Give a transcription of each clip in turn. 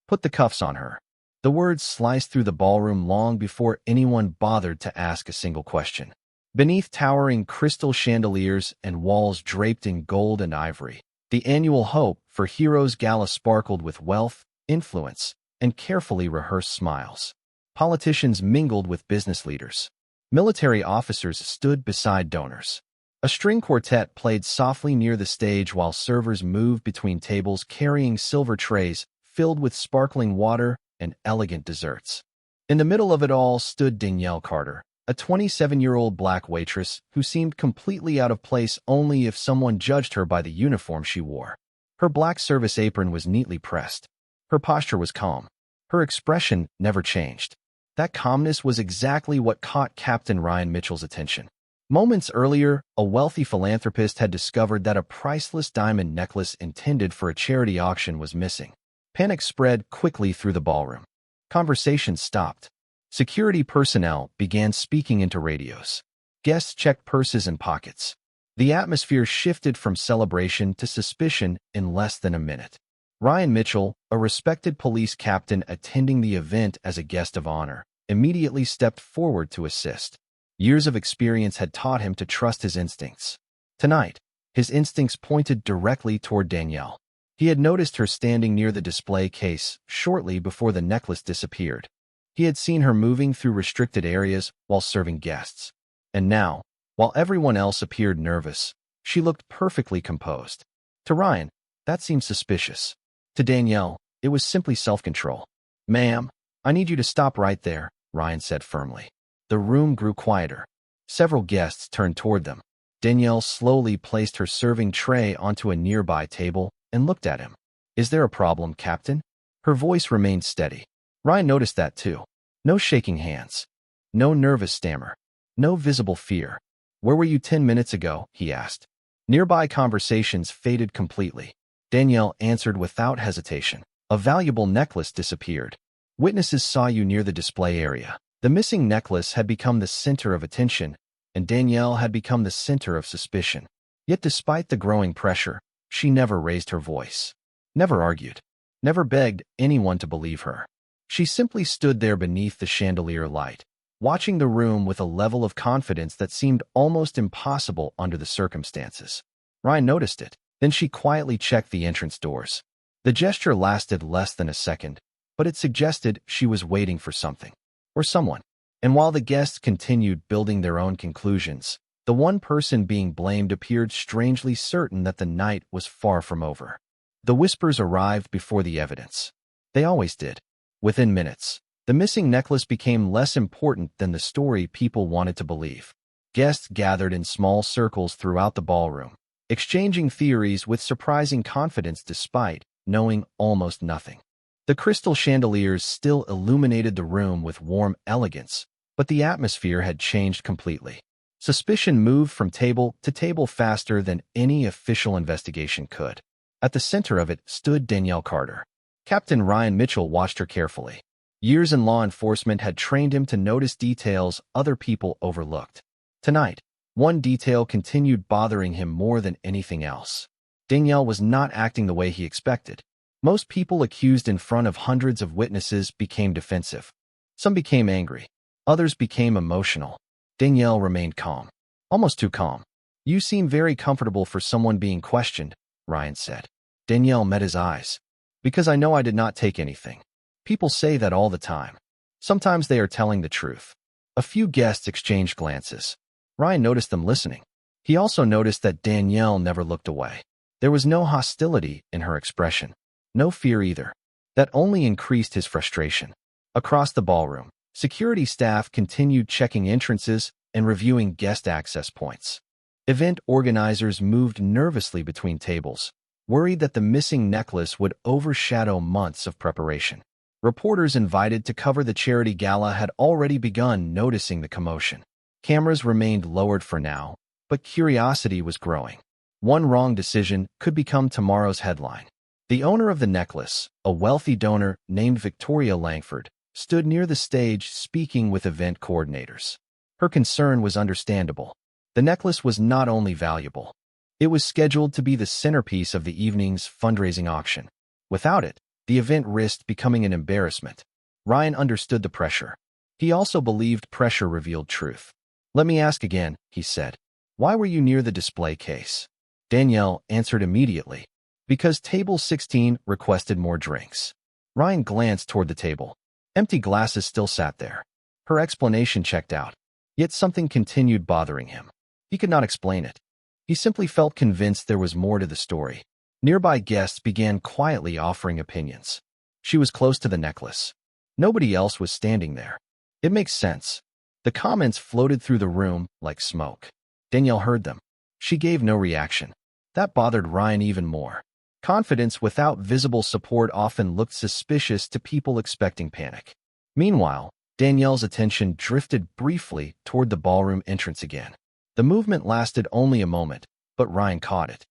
Put the cuffs on her. The words sliced through the ballroom long before anyone bothered to ask a single question. Beneath towering crystal chandeliers and walls draped in gold and ivory, the annual Hope for Heroes Gala sparkled with wealth, influence, and carefully rehearsed smiles. Politicians mingled with business leaders. Military officers stood beside donors. A string quartet played softly near the stage while servers moved between tables carrying silver trays filled with sparkling water and elegant desserts. In the middle of it all stood Danielle Carter, a 27-year-old black waitress who seemed completely out of place only if someone judged her by the uniform she wore. Her black service apron was neatly pressed. Her posture was calm. Her expression never changed. That calmness was exactly what caught Captain Ryan Mitchell's attention. Moments earlier, a wealthy philanthropist had discovered that a priceless diamond necklace intended for a charity auction was missing. Panic spread quickly through the ballroom. Conversations stopped. Security personnel began speaking into radios. Guests checked purses and pockets. The atmosphere shifted from celebration to suspicion in less than a minute. Ryan Mitchell, a respected police captain attending the event as a guest of honor, immediately stepped forward to assist. Years of experience had taught him to trust his instincts. Tonight, his instincts pointed directly toward Danielle. He had noticed her standing near the display case shortly before the necklace disappeared. He had seen her moving through restricted areas while serving guests. And now, while everyone else appeared nervous, she looked perfectly composed. To Ryan, that seemed suspicious. To Danielle, it was simply self-control. "Ma'am, I need you to stop right there," Ryan said firmly. The room grew quieter. Several guests turned toward them. Danielle slowly placed her serving tray onto a nearby table and looked at him. "Is there a problem, Captain?" Her voice remained steady. Ryan noticed that too. No shaking hands. No nervous stammer. No visible fear. "Where were you 10 minutes ago?" he asked. Nearby conversations faded completely. Danielle answered without hesitation. "A valuable necklace disappeared. Witnesses saw you near the display area." The missing necklace had become the center of attention, and Danielle had become the center of suspicion. Yet despite the growing pressure, she never raised her voice. Never argued. Never begged anyone to believe her. She simply stood there beneath the chandelier light, watching the room with a level of confidence that seemed almost impossible under the circumstances. Ryan noticed it. Then she quietly checked the entrance doors. The gesture lasted less than a second, but it suggested she was waiting for something, or someone. And while the guests continued building their own conclusions, the one person being blamed appeared strangely certain that the night was far from over. The whispers arrived before the evidence. They always did. Within minutes, the missing necklace became less important than the story people wanted to believe. Guests gathered in small circles throughout the ballroom, exchanging theories with surprising confidence despite knowing almost nothing. The crystal chandeliers still illuminated the room with warm elegance, but the atmosphere had changed completely. Suspicion moved from table to table faster than any official investigation could. At the center of it stood Danielle Carter. Captain Ryan Mitchell watched her carefully. Years in law enforcement had trained him to notice details other people overlooked. Tonight, one detail continued bothering him more than anything else. Danielle was not acting the way he expected. Most people accused in front of hundreds of witnesses became defensive. Some became angry. Others became emotional. Danielle remained calm. Almost too calm. "You seem very comfortable for someone being questioned," Ryan said. Danielle met his eyes. "Because I know I did not take anything." People say that all the time. Sometimes they are telling the truth. A few guests exchanged glances. Ryan noticed them listening. He also noticed that Danielle never looked away. There was no hostility in her expression. No fear either. That only increased his frustration. Across the ballroom, security staff continued checking entrances and reviewing guest access points. Event organizers moved nervously between tables, worried that the missing necklace would overshadow months of preparation. Reporters invited to cover the charity gala had already begun noticing the commotion. Cameras remained lowered for now, but curiosity was growing. One wrong decision could become tomorrow's headline. The owner of the necklace, a wealthy donor named Victoria Langford, stood near the stage speaking with event coordinators. Her concern was understandable. The necklace was not only valuable. It was scheduled to be the centerpiece of the evening's fundraising auction. Without it, The event risked becoming an embarrassment. Ryan understood the pressure. He also believed pressure revealed truth. "Let me ask again," he said. "Why were you near the display case?" Danielle answered immediately. "Because table 16 requested more drinks." Ryan glanced toward the table. Empty glasses still sat there. Her explanation checked out. Yet something continued bothering him. He could not explain it. He simply felt convinced there was more to the story. Nearby guests began quietly offering opinions. She was close to the necklace. Nobody else was standing there. It makes sense. The comments floated through the room like smoke. Danielle heard them. She gave no reaction. That bothered Ryan even more. Confidence without visible support often looked suspicious to people expecting panic. Meanwhile, Danielle's attention drifted briefly toward the ballroom entrance again. The movement lasted only a moment, but Ryan caught it.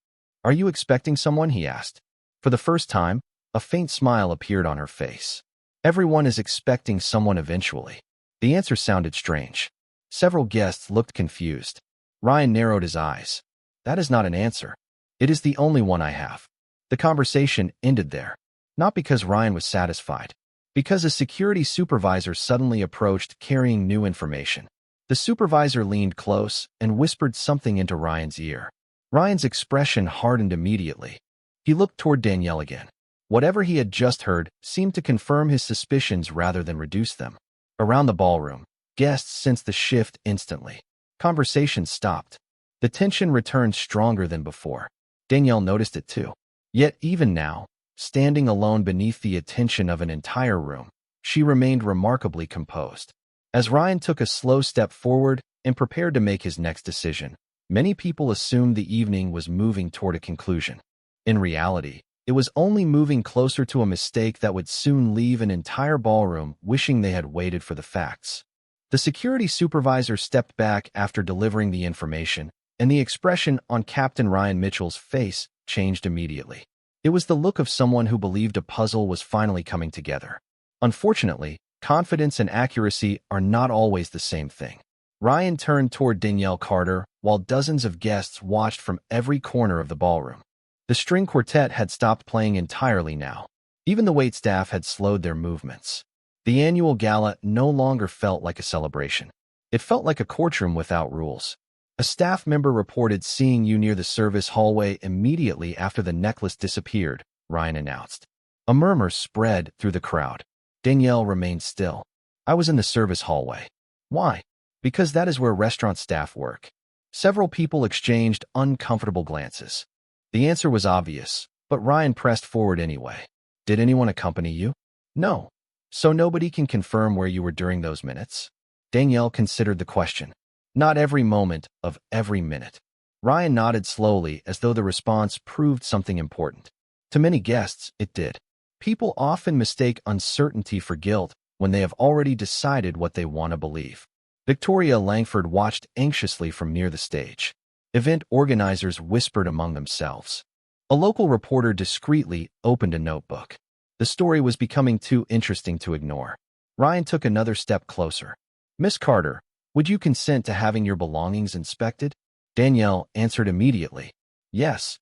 "Are you expecting someone?" he asked. For the first time, a faint smile appeared on her face. "Everyone is expecting someone eventually." The answer sounded strange. Several guests looked confused. Ryan narrowed his eyes. "That is not an answer. It is the only one I have." The conversation ended there. Not because Ryan was satisfied. Because a security supervisor suddenly approached carrying new information. The supervisor leaned close and whispered something into Ryan's ear. Ryan's expression hardened immediately. He looked toward Danielle again. Whatever he had just heard seemed to confirm his suspicions rather than reduce them. Around the ballroom, guests sensed the shift instantly. Conversation stopped. The tension returned stronger than before. Danielle noticed it too. Yet even now, standing alone beneath the attention of an entire room, she remained remarkably composed. As Ryan took a slow step forward and prepared to make his next decision, many people assumed the evening was moving toward a conclusion. In reality, it was only moving closer to a mistake that would soon leave an entire ballroom wishing they had waited for the facts. The security supervisor stepped back after delivering the information, and the expression on Captain Ryan Mitchell's face changed immediately. It was the look of someone who believed a puzzle was finally coming together. Unfortunately, confidence and accuracy are not always the same thing. Ryan turned toward Danielle Carter while dozens of guests watched from every corner of the ballroom. The string quartet had stopped playing entirely now. Even the waitstaff had slowed their movements. The annual gala no longer felt like a celebration. It felt like a courtroom without rules. A staff member reported seeing you near the service hallway immediately after the necklace disappeared, Ryan announced. A murmur spread through the crowd. Danielle remained still. "I was in the service hallway." "Why?" "Because that is where restaurant staff work." Several people exchanged uncomfortable glances. The answer was obvious, but Ryan pressed forward anyway. "Did anyone accompany you?" "No." "So nobody can confirm where you were during those minutes?" Danielle considered the question. "Not every moment of every minute." Ryan nodded slowly as though the response proved something important. To many guests, it did. People often mistake uncertainty for guilt when they have already decided what they want to believe. Victoria Langford watched anxiously from near the stage. Event organizers whispered among themselves. A local reporter discreetly opened a notebook. The story was becoming too interesting to ignore. Ryan took another step closer. "Miss Carter, would you consent to having your belongings inspected?" Danielle answered immediately. "Yes."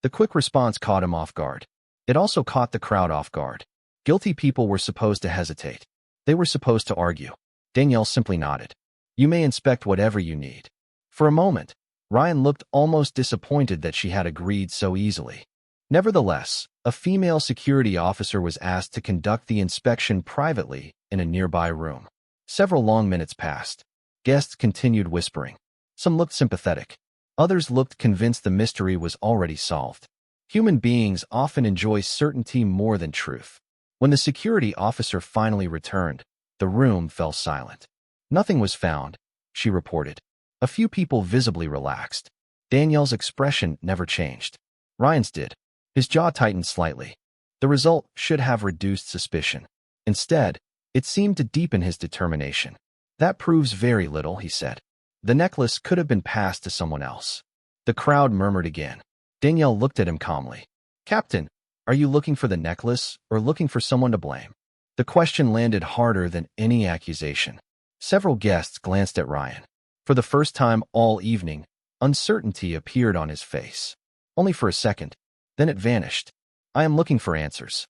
The quick response caught him off guard. It also caught the crowd off guard. Guilty people were supposed to hesitate. They were supposed to argue. Danielle simply nodded. "You may inspect whatever you need." For a moment, Ryan looked almost disappointed that she had agreed so easily. Nevertheless, a female security officer was asked to conduct the inspection privately in a nearby room. Several long minutes passed. Guests continued whispering. Some looked sympathetic. Others looked convinced the mystery was already solved. Human beings often enjoy certainty more than truth. When the security officer finally returned, the room fell silent. "Nothing was found," she reported. A few people visibly relaxed. Danielle's expression never changed. Ryan's did. His jaw tightened slightly. The result should have reduced suspicion. Instead, it seemed to deepen his determination. "That proves very little," he said. "The necklace could have been passed to someone else." The crowd murmured again. Danielle looked at him calmly. "Captain, are you looking for the necklace or looking for someone to blame?" The question landed harder than any accusation. Several guests glanced at Ryan. For the first time all evening, uncertainty appeared on his face. Only for a second. Then it vanished. "I am looking for answers."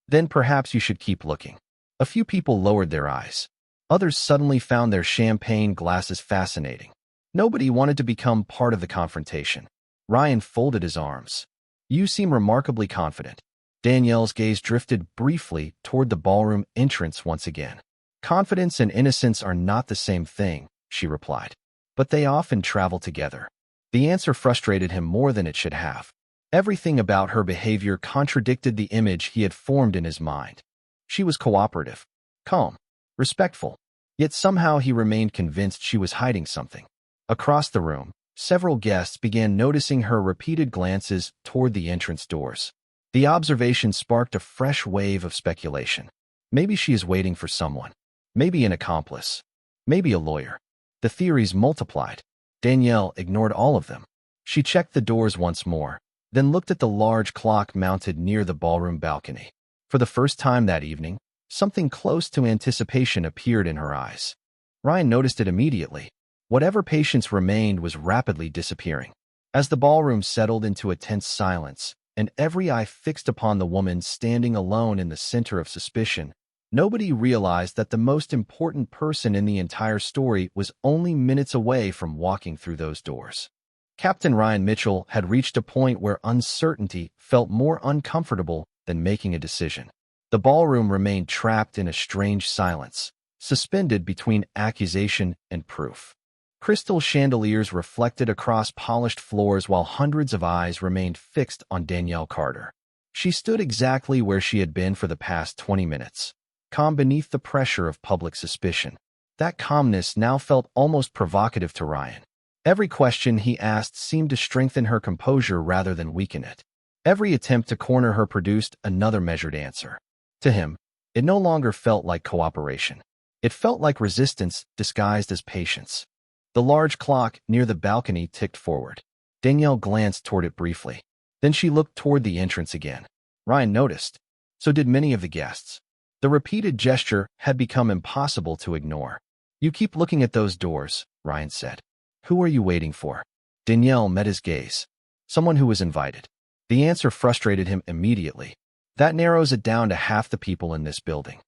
Then perhaps you should keep looking. A few people lowered their eyes. Others suddenly found their champagne glasses fascinating. Nobody wanted to become part of the confrontation. Ryan folded his arms. You seem remarkably confident. Danielle's gaze drifted briefly toward the ballroom entrance once again. Confidence and innocence are not the same thing, she replied. But they often travel together. The answer frustrated him more than it should have. Everything about her behavior contradicted the image he had formed in his mind. She was cooperative, calm, respectful, yet somehow he remained convinced she was hiding something. Across the room, several guests began noticing her repeated glances toward the entrance doors. The observation sparked a fresh wave of speculation. Maybe she is waiting for someone. Maybe an accomplice. Maybe a lawyer. The theories multiplied. Danielle ignored all of them. She checked the doors once more, then looked at the large clock mounted near the ballroom balcony. For the first time that evening, something close to anticipation appeared in her eyes. Ryan noticed it immediately. Whatever patience remained was rapidly disappearing. As the ballroom settled into a tense silence, and every eye fixed upon the woman standing alone in the center of suspicion, nobody realized that the most important person in the entire story was only minutes away from walking through those doors. Captain Ryan Mitchell had reached a point where uncertainty felt more uncomfortable than making a decision. The ballroom remained trapped in a strange silence, suspended between accusation and proof. Crystal chandeliers reflected across polished floors while hundreds of eyes remained fixed on Danielle Carter. She stood exactly where she had been for the past 20 minutes, calm beneath the pressure of public suspicion. That calmness now felt almost provocative to Ryan. Every question he asked seemed to strengthen her composure rather than weaken it. Every attempt to corner her produced another measured answer. To him, it no longer felt like cooperation. It felt like resistance disguised as patience. The large clock near the balcony ticked forward. Danielle glanced toward it briefly. Then she looked toward the entrance again. Ryan noticed. So did many of the guests. The repeated gesture had become impossible to ignore. You keep looking at those doors, Ryan said. Who are you waiting for? Danielle met his gaze. Someone who was invited. The answer frustrated him immediately. That narrows it down to half the people in this building.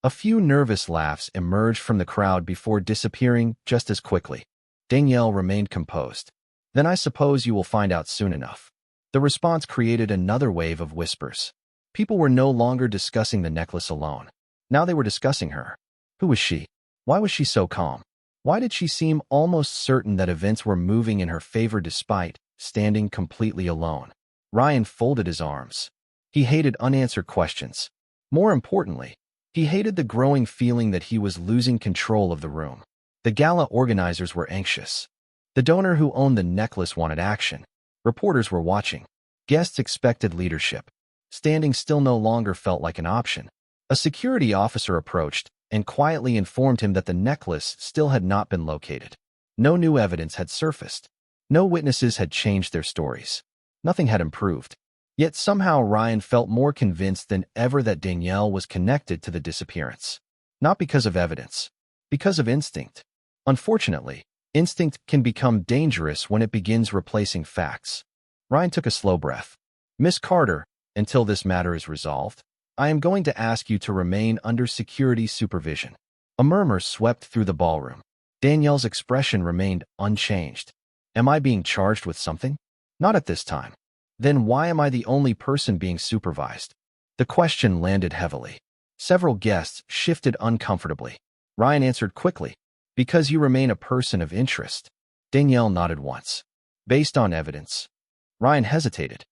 A few nervous laughs emerged from the crowd before disappearing just as quickly. Danielle remained composed. Then I suppose you will find out soon enough. The response created another wave of whispers. People were no longer discussing the necklace alone. Now they were discussing her. Who was she? Why was she so calm? Why did she seem almost certain that events were moving in her favor despite standing completely alone? Ryan folded his arms. He hated unanswered questions. More importantly, he hated the growing feeling that he was losing control of the room. The gala organizers were anxious. The donor who owned the necklace wanted action. Reporters were watching. Guests expected leadership. Standing still no longer felt like an option. A security officer approached and quietly informed him that the necklace still had not been located. No new evidence had surfaced. No witnesses had changed their stories. Nothing had improved. Yet somehow Ryan felt more convinced than ever that Danielle was connected to the disappearance. Not because of evidence, because of instinct. Unfortunately, instinct can become dangerous when it begins replacing facts. Ryan took a slow breath. Miss Carter, until this matter is resolved, I am going to ask you to remain under security supervision. A murmur swept through the ballroom. Danielle's expression remained unchanged. Am I being charged with something? Not at this time. Then why am I the only person being supervised? The question landed heavily. Several guests shifted uncomfortably. Ryan answered quickly. Because you remain a person of interest. Danielle nodded once. Based on evidence. Ryan hesitated.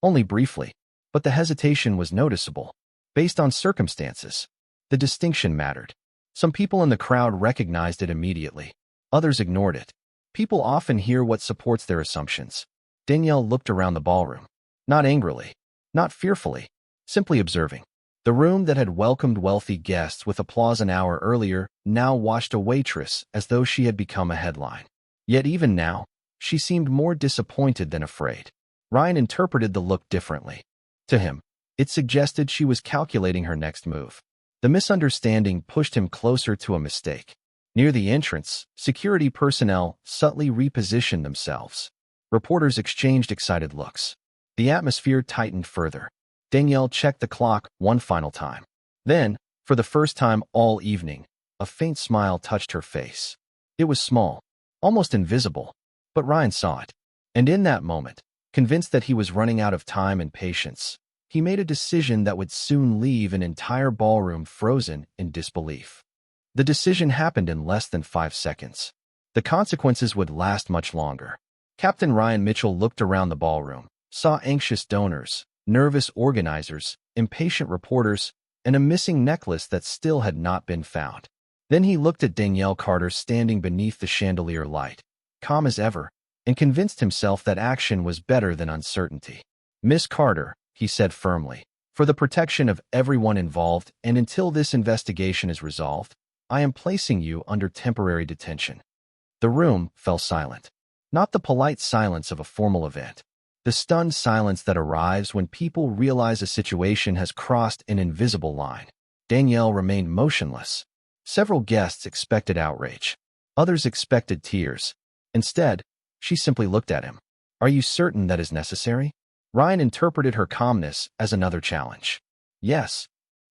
Only briefly. But the hesitation was noticeable. Based on circumstances. The distinction mattered. Some people in the crowd recognized it immediately. Others ignored it. People often hear what supports their assumptions. Danielle looked around the ballroom. Not angrily. Not fearfully. Simply observing. The room that had welcomed wealthy guests with applause an hour earlier now watched a waitress as though she had become a headline. Yet even now, she seemed more disappointed than afraid. Ryan interpreted the look differently. To him, it suggested she was calculating her next move. The misunderstanding pushed him closer to a mistake. Near the entrance, security personnel subtly repositioned themselves. Reporters exchanged excited looks. The atmosphere tightened further. Danielle checked the clock one final time. Then, for the first time all evening, a faint smile touched her face. It was small, almost invisible, but Ryan saw it. And in that moment, convinced that he was running out of time and patience, he made a decision that would soon leave an entire ballroom frozen in disbelief. The decision happened in less than 5 seconds. The consequences would last much longer. Captain Ryan Mitchell looked around the ballroom, saw anxious donors, nervous organizers, impatient reporters, and a missing necklace that still had not been found. Then he looked at Danielle Carter standing beneath the chandelier light, calm as ever, and convinced himself that action was better than uncertainty. "Miss Carter," he said firmly, "for the protection of everyone involved and until this investigation is resolved, I am placing you under temporary detention." The room fell silent. Not the polite silence of a formal event. The stunned silence that arrives when people realize a situation has crossed an invisible line. Danielle remained motionless. Several guests expected outrage. Others expected tears. Instead, she simply looked at him. "Are you certain that is necessary?" Ryan interpreted her calmness as another challenge. "Yes."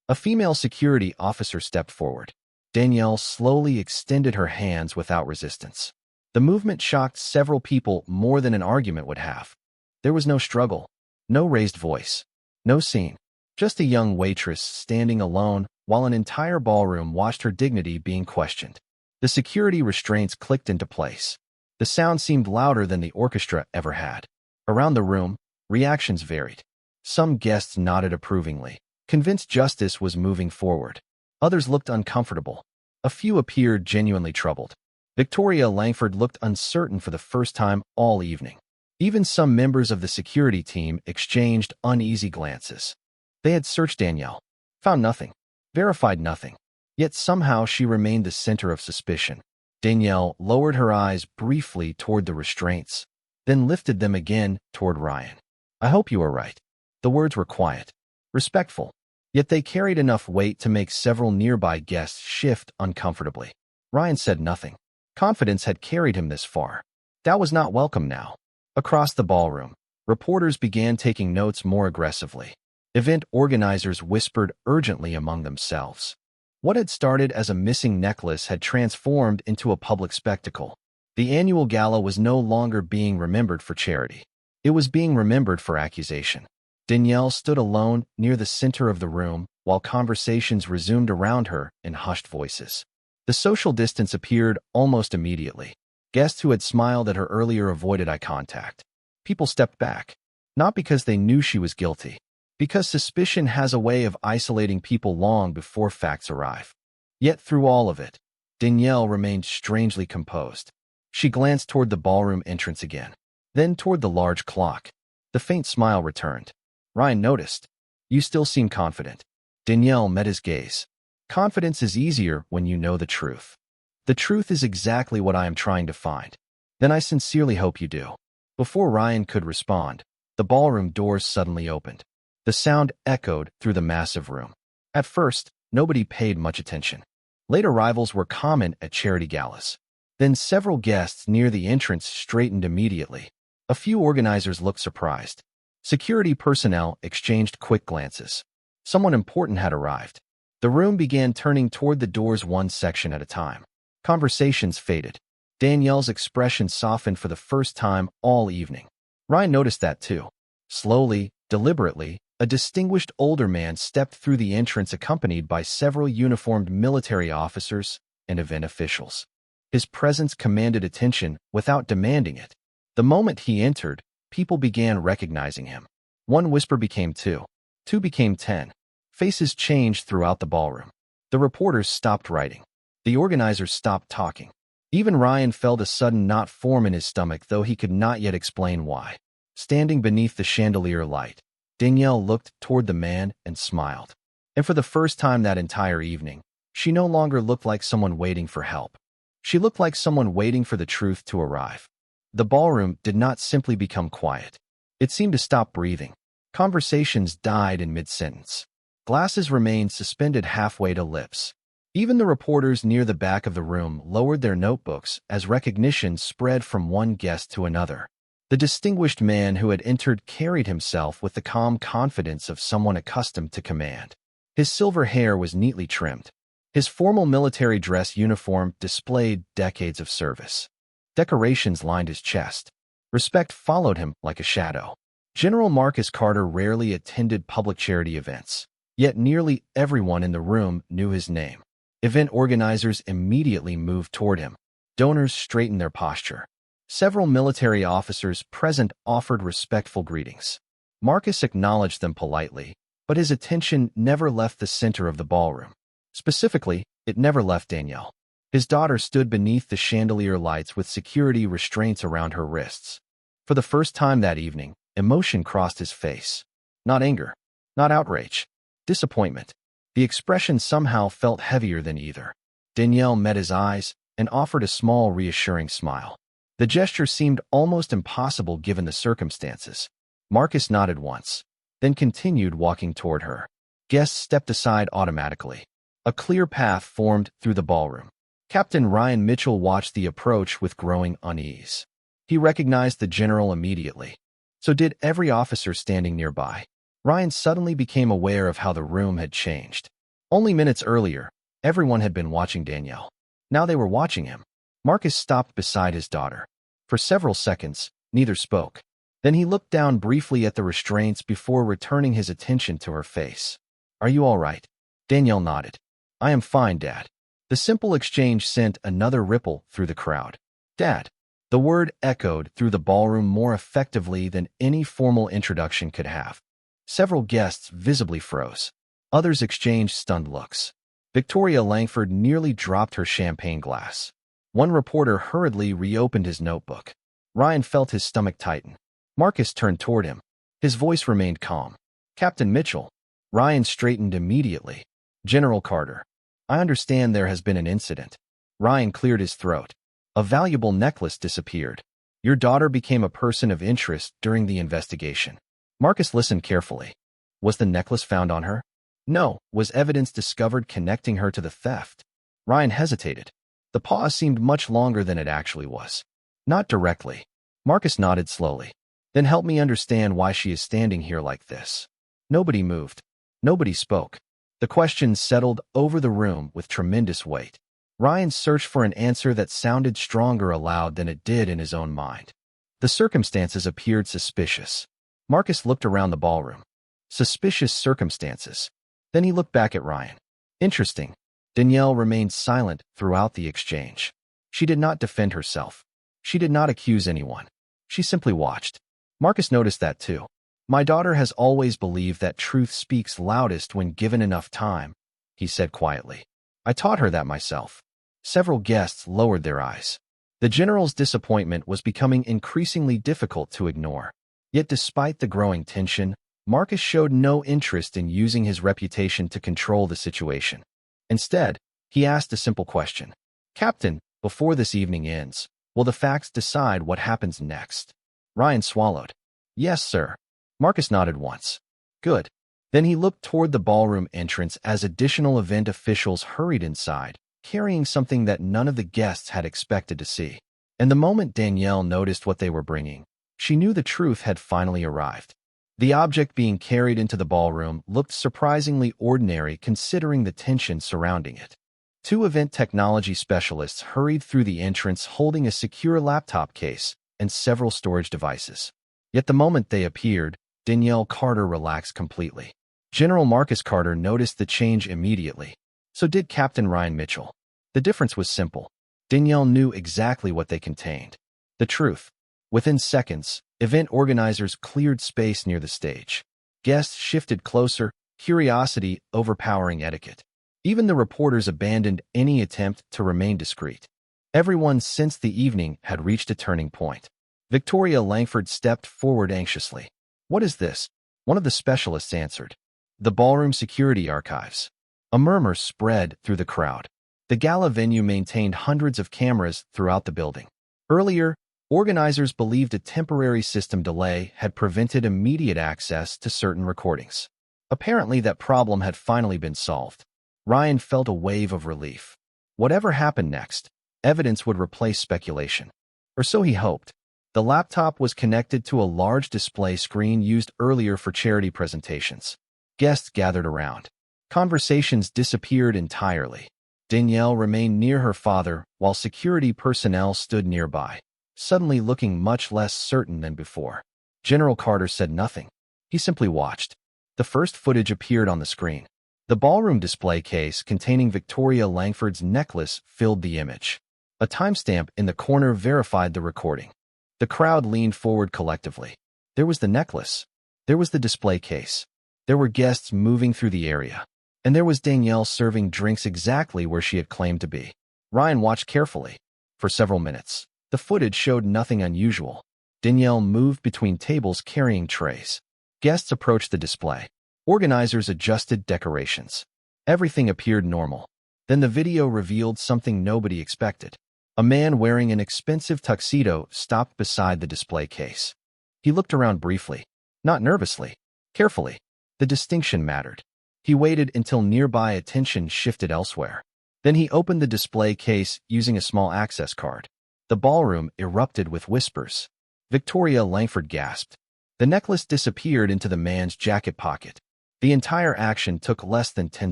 A female security officer stepped forward. Danielle slowly extended her hands without resistance. The movement shocked several people more than an argument would have. There was no struggle, no raised voice, no scene. Just a young waitress standing alone while an entire ballroom watched her dignity being questioned. The security restraints clicked into place. The sound seemed louder than the orchestra ever had. Around the room, reactions varied. Some guests nodded approvingly, convinced justice was moving forward. Others looked uncomfortable. A few appeared genuinely troubled. Victoria Langford looked uncertain for the first time all evening. Even some members of the security team exchanged uneasy glances. They had searched Danielle, found nothing, verified nothing, yet somehow she remained the center of suspicion. Danielle lowered her eyes briefly toward the restraints, then lifted them again toward Ryan. "I hope you are right." The words were quiet, respectful, yet they carried enough weight to make several nearby guests shift uncomfortably. Ryan said nothing. Confidence had carried him this far. That was not welcome now. Across the ballroom, reporters began taking notes more aggressively. Event organizers whispered urgently among themselves. What had started as a missing necklace had transformed into a public spectacle. The annual gala was no longer being remembered for charity. It was being remembered for accusation. Danielle stood alone near the center of the room while conversations resumed around her in hushed voices. The social distance appeared almost immediately. Guests who had smiled at her earlier avoided eye contact. People stepped back, not because they knew she was guilty, because suspicion has a way of isolating people long before facts arrive. Yet through all of it, Danielle remained strangely composed. She glanced toward the ballroom entrance again, then toward the large clock. The faint smile returned. Ryan noticed. "You still seem confident." Danielle met his gaze. "Confidence is easier when you know the truth." "The truth is exactly what I am trying to find." "Then I sincerely hope you do." Before Ryan could respond, the ballroom doors suddenly opened. The sound echoed through the massive room. At first, nobody paid much attention. Late arrivals were common at charity galas. Then several guests near the entrance straightened immediately. A few organizers looked surprised. Security personnel exchanged quick glances. Someone important had arrived. The room began turning toward the doors one section at a time. Conversations faded. Danielle's expression softened for the first time all evening. Ryan noticed that too. Slowly, deliberately, a distinguished older man stepped through the entrance accompanied by several uniformed military officers and event officials. His presence commanded attention without demanding it. The moment he entered, people began recognizing him. One whisper became two. Two became 10. Faces changed throughout the ballroom. The reporters stopped writing. The organizers stopped talking. Even Ryan felt a sudden knot form in his stomach, though he could not yet explain why. Standing beneath the chandelier light, Danielle looked toward the man and smiled. And for the first time that entire evening, she no longer looked like someone waiting for help. She looked like someone waiting for the truth to arrive. The ballroom did not simply become quiet. It seemed to stop breathing. Conversations died in mid-sentence. Glasses remained suspended halfway to lips. Even the reporters near the back of the room lowered their notebooks as recognition spread from one guest to another. The distinguished man who had entered carried himself with the calm confidence of someone accustomed to command. His silver hair was neatly trimmed. His formal military dress uniform displayed decades of service. Decorations lined his chest. Respect followed him like a shadow. General Marcus Carter rarely attended public charity events, yet nearly everyone in the room knew his name. Event organizers immediately moved toward him. Donors straightened their posture. Several military officers present offered respectful greetings. Marcus acknowledged them politely, but his attention never left the center of the ballroom. Specifically, it never left Danielle. His daughter stood beneath the chandelier lights with security restraints around her wrists. For the first time that evening, emotion crossed his face. Not anger, not outrage, disappointment. The expression somehow felt heavier than either. Danielle met his eyes and offered a small, reassuring smile. The gesture seemed almost impossible given the circumstances. Marcus nodded once, then continued walking toward her. Guests stepped aside automatically. A clear path formed through the ballroom. Captain Ryan Mitchell watched the approach with growing unease. He recognized the general immediately. So did every officer standing nearby. Ryan suddenly became aware of how the room had changed. Only minutes earlier, everyone had been watching Danielle. Now they were watching him. Marcus stopped beside his daughter. For several seconds, neither spoke. Then he looked down briefly at the restraints before returning his attention to her face. "Are you all right?" Danielle nodded. "I am fine, Dad." The simple exchange sent another ripple through the crowd. "Dad." The word echoed through the ballroom more effectively than any formal introduction could have. Several guests visibly froze. Others exchanged stunned looks. Victoria Langford nearly dropped her champagne glass. One reporter hurriedly reopened his notebook. Ryan felt his stomach tighten. Marcus turned toward him. His voice remained calm. "Captain Mitchell." Ryan straightened immediately. "General Carter. I understand there has been an incident." Ryan cleared his throat. "A valuable necklace disappeared. Your daughter became a person of interest during the investigation." Marcus listened carefully. "Was the necklace found on her?" "No." "Was evidence discovered connecting her to the theft?" Ryan hesitated. The pause seemed much longer than it actually was. "Not directly." Marcus nodded slowly. "Then help me understand why she is standing here like this." Nobody moved. Nobody spoke. The questions settled over the room with tremendous weight. Ryan searched for an answer that sounded stronger aloud than it did in his own mind. The circumstances appeared suspicious. Marcus looked around the ballroom. Suspicious circumstances. Then he looked back at Ryan. Interesting. Danielle remained silent throughout the exchange. She did not defend herself. She did not accuse anyone. She simply watched. Marcus noticed that too. "My daughter has always believed that truth speaks loudest when given enough time," he said quietly. "I taught her that myself." Several guests lowered their eyes. The general's disappointment was becoming increasingly difficult to ignore. Yet despite the growing tension, Marcus showed no interest in using his reputation to control the situation. Instead, he asked a simple question. "Captain, before this evening ends, will the facts decide what happens next?" Ryan swallowed. "Yes, sir." Marcus nodded once. "Good." Then he looked toward the ballroom entrance as additional event officials hurried inside, carrying something that none of the guests had expected to see. And the moment Danielle noticed what they were bringing, she knew the truth had finally arrived. The object being carried into the ballroom looked surprisingly ordinary considering the tension surrounding it. Two event technology specialists hurried through the entrance holding a secure laptop case and several storage devices. Yet the moment they appeared, Danielle Carter relaxed completely. General Marcus Carter noticed the change immediately. So did Captain Ryan Mitchell. The difference was simple. Danielle knew exactly what they contained. The truth. Within seconds, event organizers cleared space near the stage. Guests shifted closer, curiosity overpowering etiquette. Even the reporters abandoned any attempt to remain discreet. Everyone sensed the evening had reached a turning point. Victoria Langford stepped forward anxiously. "What is this?" One of the specialists answered. "The ballroom security archives." A murmur spread through the crowd. The gala venue maintained hundreds of cameras throughout the building. Earlier, organizers believed a temporary system delay had prevented immediate access to certain recordings. Apparently, that problem had finally been solved. Ryan felt a wave of relief. Whatever happened next, evidence would replace speculation. Or so he hoped. The laptop was connected to a large display screen used earlier for charity presentations. Guests gathered around. Conversations disappeared entirely. Danielle remained near her father, while security personnel stood nearby, suddenly looking much less certain than before. General Carter said nothing. He simply watched. The first footage appeared on the screen. The ballroom display case containing Victoria Langford's necklace filled the image. A timestamp in the corner verified the recording. The crowd leaned forward collectively. There was the necklace. There was the display case. There were guests moving through the area. And there was Danielle serving drinks exactly where she had claimed to be. Ryan watched carefully. For several minutes, the footage showed nothing unusual. Danielle moved between tables carrying trays. Guests approached the display. Organizers adjusted decorations. Everything appeared normal. Then the video revealed something nobody expected. A man wearing an expensive tuxedo stopped beside the display case. He looked around briefly, not nervously, carefully. The distinction mattered. He waited until nearby attention shifted elsewhere. Then he opened the display case using a small access card. The ballroom erupted with whispers. Victoria Langford gasped. The necklace disappeared into the man's jacket pocket. The entire action took less than 10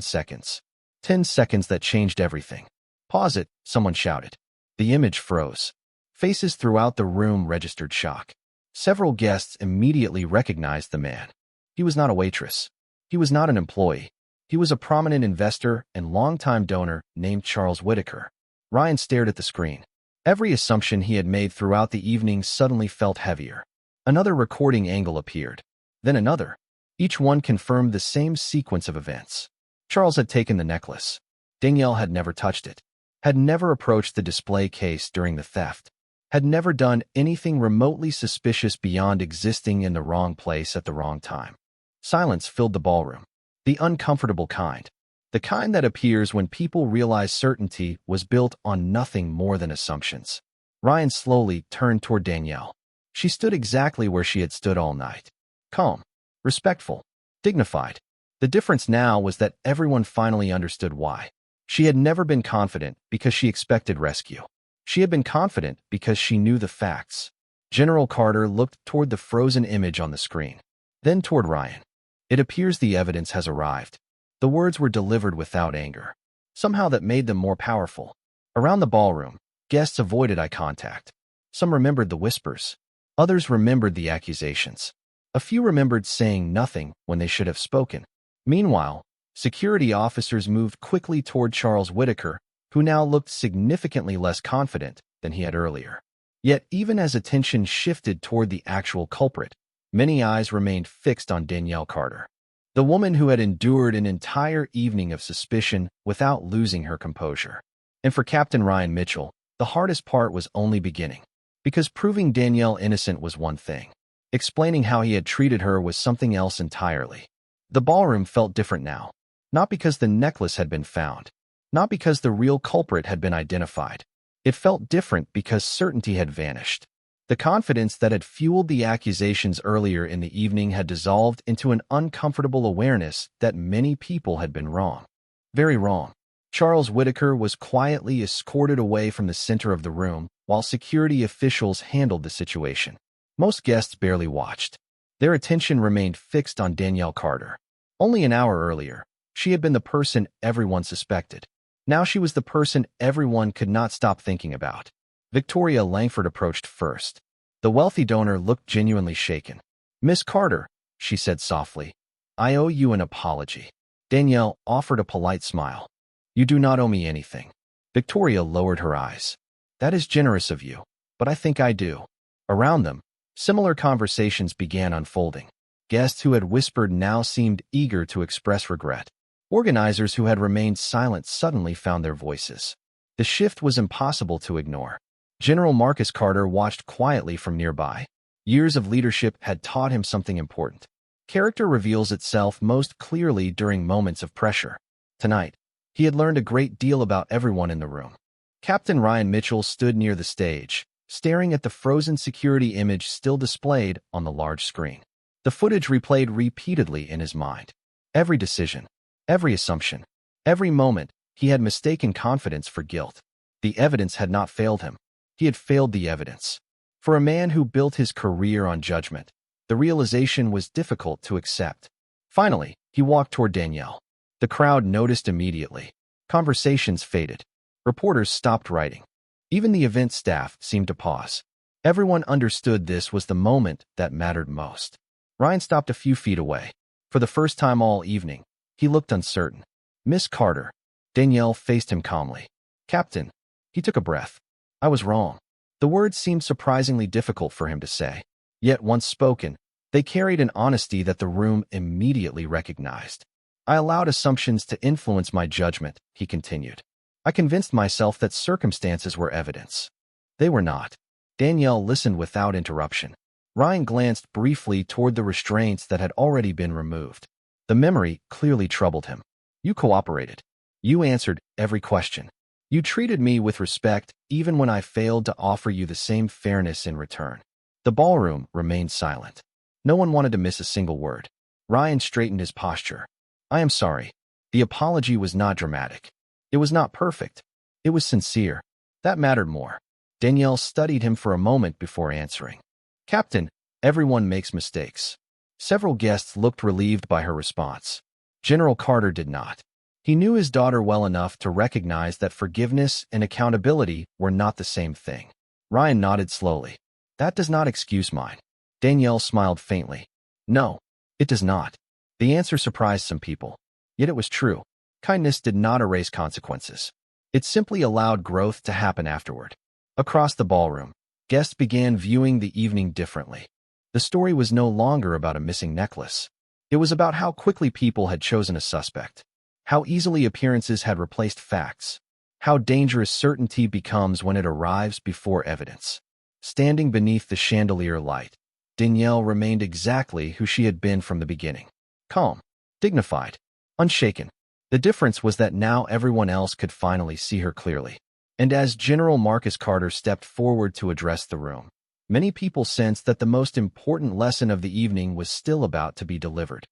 seconds. 10 seconds that changed everything. "Pause it," someone shouted. The image froze. Faces throughout the room registered shock. Several guests immediately recognized the man. He was not a waitress. He was not an employee. He was a prominent investor and longtime donor named Charles Whitaker. Ryan stared at the screen. Every assumption he had made throughout the evening suddenly felt heavier. Another recording angle appeared. Then another. Each one confirmed the same sequence of events. Charles had taken the necklace. Danielle had never touched it. Had never approached the display case during the theft. Had never done anything remotely suspicious beyond existing in the wrong place at the wrong time. Silence filled the ballroom. The uncomfortable kind. The kind that appears when people realize certainty was built on nothing more than assumptions. Ryan slowly turned toward Danielle. She stood exactly where she had stood all night. Calm, respectful, dignified. The difference now was that everyone finally understood why. She had never been confident because she expected rescue. She had been confident because she knew the facts. General Carter looked toward the frozen image on the screen, then toward Ryan. "It appears the evidence has arrived." The words were delivered without anger. Somehow that made them more powerful. Around the ballroom, guests avoided eye contact. Some remembered the whispers. Others remembered the accusations. A few remembered saying nothing when they should have spoken. Meanwhile, security officers moved quickly toward Charles Whitaker, who now looked significantly less confident than he had earlier. Yet even as attention shifted toward the actual culprit, many eyes remained fixed on Danielle Carter, the woman who had endured an entire evening of suspicion without losing her composure. And for Captain Ryan Mitchell, the hardest part was only beginning. Because proving Danielle innocent was one thing. Explaining how he had treated her was something else entirely. The ballroom felt different now. Not because the necklace had been found. Not because the real culprit had been identified. It felt different because certainty had vanished. The confidence that had fueled the accusations earlier in the evening had dissolved into an uncomfortable awareness that many people had been wrong. Very wrong. Charles Whitaker was quietly escorted away from the center of the room while security officials handled the situation. Most guests barely watched. Their attention remained fixed on Danielle Carter. Only an hour earlier, she had been the person everyone suspected. Now she was the person everyone could not stop thinking about. Victoria Langford approached first. The wealthy donor looked genuinely shaken. "Miss Carter," she said softly, "I owe you an apology." Danielle offered a polite smile. "You do not owe me anything." Victoria lowered her eyes. "That is generous of you, but I think I do." Around them, similar conversations began unfolding. Guests who had whispered now seemed eager to express regret. Organizers who had remained silent suddenly found their voices. The shift was impossible to ignore. General Marcus Carter watched quietly from nearby. Years of leadership had taught him something important. Character reveals itself most clearly during moments of pressure. Tonight, he had learned a great deal about everyone in the room. Captain Ryan Mitchell stood near the stage, staring at the frozen security image still displayed on the large screen. The footage replayed repeatedly in his mind. Every decision, every assumption, every moment, he had mistaken confidence for guilt. The evidence had not failed him. He had failed the evidence. For a man who built his career on judgment, the realization was difficult to accept. Finally, he walked toward Danielle. The crowd noticed immediately. Conversations faded. Reporters stopped writing. Even the event staff seemed to pause. Everyone understood this was the moment that mattered most. Ryan stopped a few feet away. For the first time all evening, he looked uncertain. "Miss Carter." Danielle faced him calmly. "Captain." He took a breath. "I was wrong." The words seemed surprisingly difficult for him to say. Yet once spoken, they carried an honesty that the room immediately recognized. "I allowed assumptions to influence my judgment," he continued. "I convinced myself that circumstances were evidence. They were not." Danielle listened without interruption. Ryan glanced briefly toward the restraints that had already been removed. The memory clearly troubled him. "You cooperated. You answered every question. You treated me with respect even when I failed to offer you the same fairness in return." The ballroom remained silent. No one wanted to miss a single word. Ryan straightened his posture. "I am sorry." The apology was not dramatic. It was not perfect. It was sincere. That mattered more. Danielle studied him for a moment before answering. "Captain, everyone makes mistakes." Several guests looked relieved by her response. General Carter did not. He knew his daughter well enough to recognize that forgiveness and accountability were not the same thing. Ryan nodded slowly. "That does not excuse mine." Danielle smiled faintly. "No, it does not." The answer surprised some people. Yet it was true. Kindness did not erase consequences. It simply allowed growth to happen afterward. Across the ballroom, guests began viewing the evening differently. The story was no longer about a missing necklace. It was about how quickly people had chosen a suspect, how easily appearances had replaced facts, how dangerous certainty becomes when it arrives before evidence. Standing beneath the chandelier light, Danielle remained exactly who she had been from the beginning. Calm, dignified, unshaken. The difference was that now everyone else could finally see her clearly. And as General Marcus Carter stepped forward to address the room, many people sensed that the most important lesson of the evening was still about to be delivered.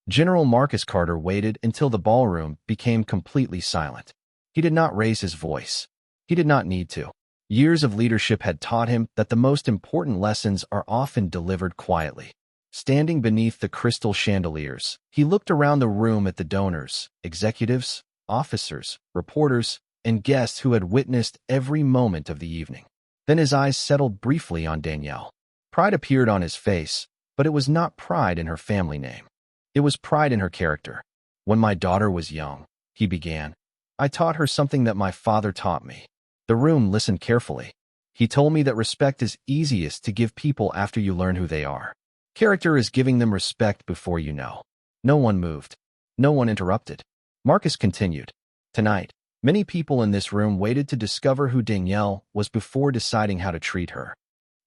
General Marcus Carter waited until the ballroom became completely silent. He did not raise his voice. He did not need to. Years of leadership had taught him that the most important lessons are often delivered quietly. Standing beneath the crystal chandeliers, he looked around the room at the donors, executives, officers, reporters, and guests who had witnessed every moment of the evening. Then his eyes settled briefly on Danielle. Pride appeared on his face, but it was not pride in her family name. It was pride in her character. "When my daughter was young," he began, "I taught her something that my father taught me." The room listened carefully. "He told me that respect is easiest to give people after you learn who they are. Character is giving them respect before you know." No one moved. No one interrupted. Marcus continued. "Tonight, many people in this room waited to discover who Danielle was before deciding how to treat her."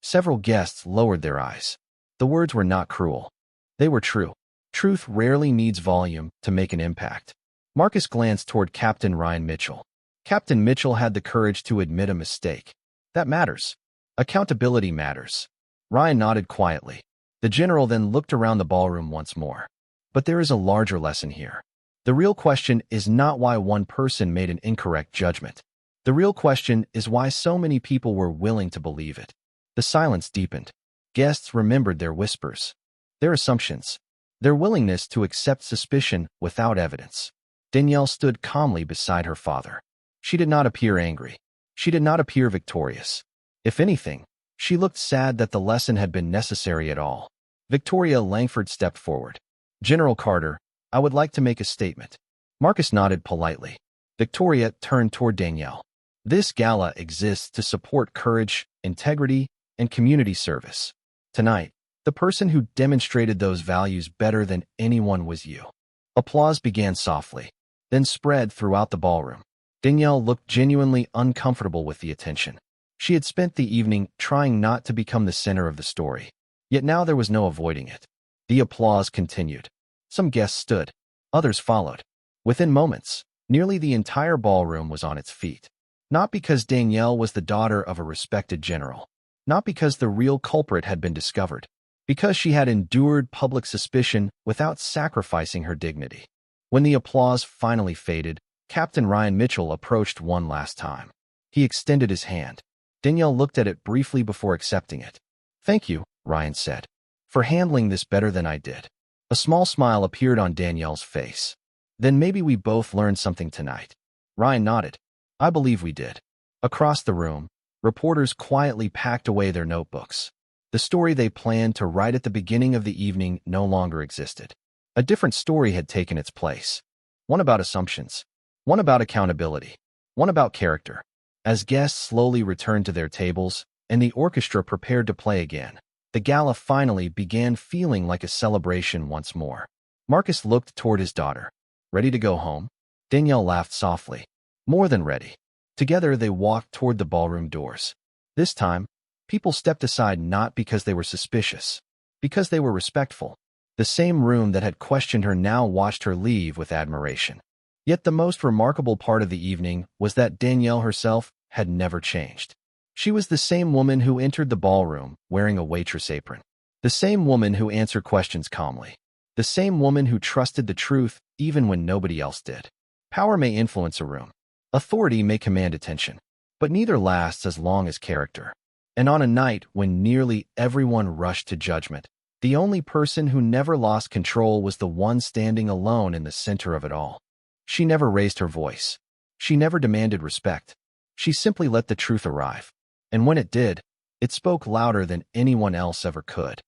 Several guests lowered their eyes. The words were not cruel. They were true. Truth rarely needs volume to make an impact. Marcus glanced toward Captain Ryan Mitchell. Captain Mitchell had the courage to admit a mistake. That matters. Accountability matters. Ryan nodded quietly. The general then looked around the ballroom once more. But there is a larger lesson here. The real question is not why one person made an incorrect judgment. The real question is why so many people were willing to believe it. The silence deepened. Guests remembered their whispers, their assumptions, their willingness to accept suspicion without evidence. Danielle stood calmly beside her father. She did not appear angry. She did not appear victorious. If anything, she looked sad that the lesson had been necessary at all. Victoria Langford stepped forward. "General Carter, I would like to make a statement." Marcus nodded politely. Victoria turned toward Danielle. "This gala exists to support courage, integrity, and community service. Tonight, the person who demonstrated those values better than anyone was you." Applause began softly, then spread throughout the ballroom. Danielle looked genuinely uncomfortable with the attention. She had spent the evening trying not to become the center of the story, yet now there was no avoiding it. The applause continued. Some guests stood. Others followed. Within moments, nearly the entire ballroom was on its feet. Not because Danielle was the daughter of a respected general. Not because the real culprit had been discovered. Because she had endured public suspicion without sacrificing her dignity. When the applause finally faded, Captain Ryan Mitchell approached one last time. He extended his hand. Danielle looked at it briefly before accepting it. Thank you, Ryan said, for handling this better than I did. A small smile appeared on Danielle's face. Then maybe we both learned something tonight. Ryan nodded. I believe we did. Across the room, reporters quietly packed away their notebooks. The story they planned to write at the beginning of the evening no longer existed. A different story had taken its place. One about assumptions. One about accountability. One about character. As guests slowly returned to their tables and the orchestra prepared to play again, the gala finally began feeling like a celebration once more. Marcus looked toward his daughter. Ready to go home? Danielle laughed softly. More than ready. Together they walked toward the ballroom doors. This time, people stepped aside not because they were suspicious, because they were respectful. The same room that had questioned her now watched her leave with admiration. Yet the most remarkable part of the evening was that Danielle herself had never changed. She was the same woman who entered the ballroom wearing a waitress apron. The same woman who answered questions calmly. The same woman who trusted the truth even when nobody else did. Power may influence a room. Authority may command attention. But neither lasts as long as character. And on a night when nearly everyone rushed to judgment, the only person who never lost control was the one standing alone in the center of it all. She never raised her voice. She never demanded respect. She simply let the truth arrive. And when it did, it spoke louder than anyone else ever could.